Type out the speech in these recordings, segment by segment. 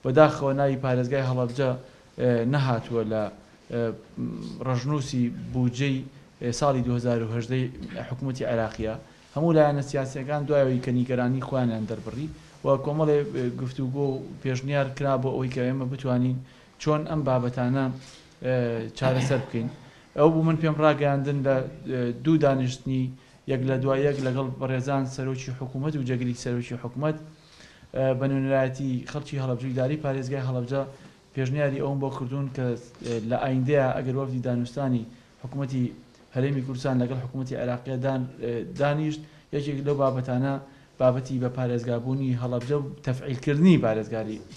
بەداخەوە ناوی پارێزگای هەڵەبجە نەهاتووە لە ڕژنووسی بودجەی ساڵی 2010 حکوومەتی عێراقیە. هەموو لایەنە سیاسیەکان دوایەوەی کە نیگەرانی خۆیانیان دەربڕی و کۆمەڵێ گفتوگۆ و پێشنیار کرا بۆ ئەوەی کە ئێمە بتوانین چۆن ئەم بابەتانە چارەسەر بکەین. ئەو بوو من پێم ڕاگەاندن لە دوو دانیشتنی یەک لە دوای یەک لەگەڵ بەڕێزان سەرۆکی حکوومەت و جەگری سەرۆکی حکوومەت بە نوێنەرایەتی خەڵکی هەڵەبجە ئیداری پارێزگای هەڵەبجە پێشنیاری ئەوم بۆ کردوون کە لە ئایندەیە ئەگەر وەفدی دانوستانی حکوومەتی هەرێمی کوردستان لەگەڵ حکوومەتی عێراقیە دانیشت یەکێک لەو بابەتانە بابەتی بە پارێزگابوونی هەڵەبجە و تەفعیلکردنی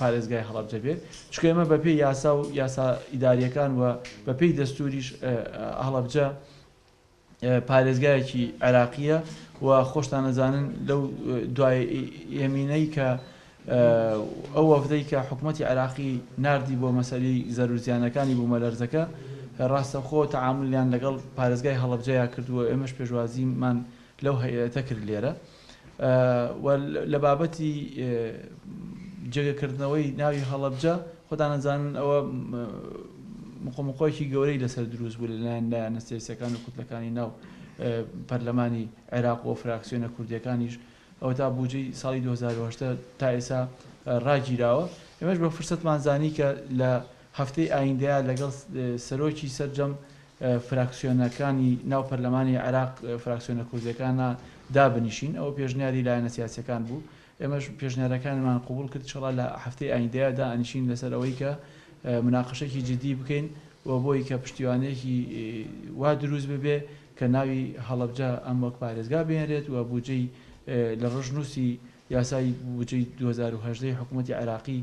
پارێزگای هەڵەبجە بێت، چکە ئێمە بەپێی یاسا و یاسا ئیداریەکان و بەپێی دەستوریش هەڵەبجە پارێزگایەکی عێراقیە و خۆشتان نەزانن لەو دوای ئێمینەی کە ئەو وەفدەی کە حکوومەتی عێراقی ناردی بۆ مەسەلەی زەرورزیانەکانی بوومەلەرزەکە ڕاستەخۆ تەعاملیان لەگەڵ پارێزگای هەڵەبجەیە کردووە، ئێمەش پێشوازیمان لەو هەیەتە کرد لێرە لە بابەتی جێگەکردنەوەی ناوی هەڵەبجە خۆتان نەزانن ئەوە مقۆمقۆیەکی گەورەی لەسەر دروست بوو لەلایەن لایەنە سیاسیەکان و کوردەکانی ناو پەرلەمانی عێراق و فراکسیۆنە کوردیەکانیش ئەوە تا بودجەی ساڵی 2010 تا ئێستا ڕاگیراوە. ئێمەش بە فرسەتمان زانی کە لە هەفتەی ئایندەیە لەگەڵ سەرۆکی سەرجەم فراکسیۆنەکانی ناو پەرلەمانی عێراق فراکسیۆنە کوردیەکانە دابنیشین. ئەوە پێشنیاری لایەنە سیاسیەکان بوو، ئێمەش پێشنیارەکانمان قبول کرد ئینشەڵا لە هەفتەی ئایندەیە دائەنیشین لەسەر ئەوەی کە مناقەشەی جدی بکەین و بۆی کە پشتیوانەیەکی وا دروست ببێ کە ناوی هەڵەبجە ئەم وەک پارێزگا بێنرێت و بودجەی لە ڕژنووسی یاسای بودجەی 2010 حکوومەتی عێراقی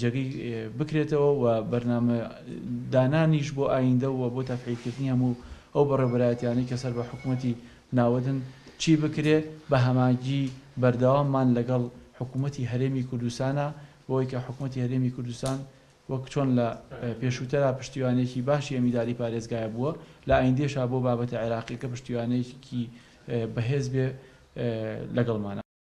جێگەی بکرێتەوە و بەرنامە دانانیش بۆ ئایندە و بۆ تەفعیلکردنی هەموو ئەو بەڕێوەبەرایەتیانەی کە سەر بە حکوومەتی ناوەدن چی بکرێت بە هەماگی بەردەواممان لەگەڵ حکوومەتی هەرێمی کوردستانە بۆی کە حکوومەتی هەرێمی کوردستان وەک چۆن لە پێشووتەرا پشتیوانێکی باشی ئەمیداری پارێزگایە بووە لە ئایندێشا بۆ بابەتە عێراقی کە پشتیوانەیەکی بەهێز بێ لەگەڵمانە.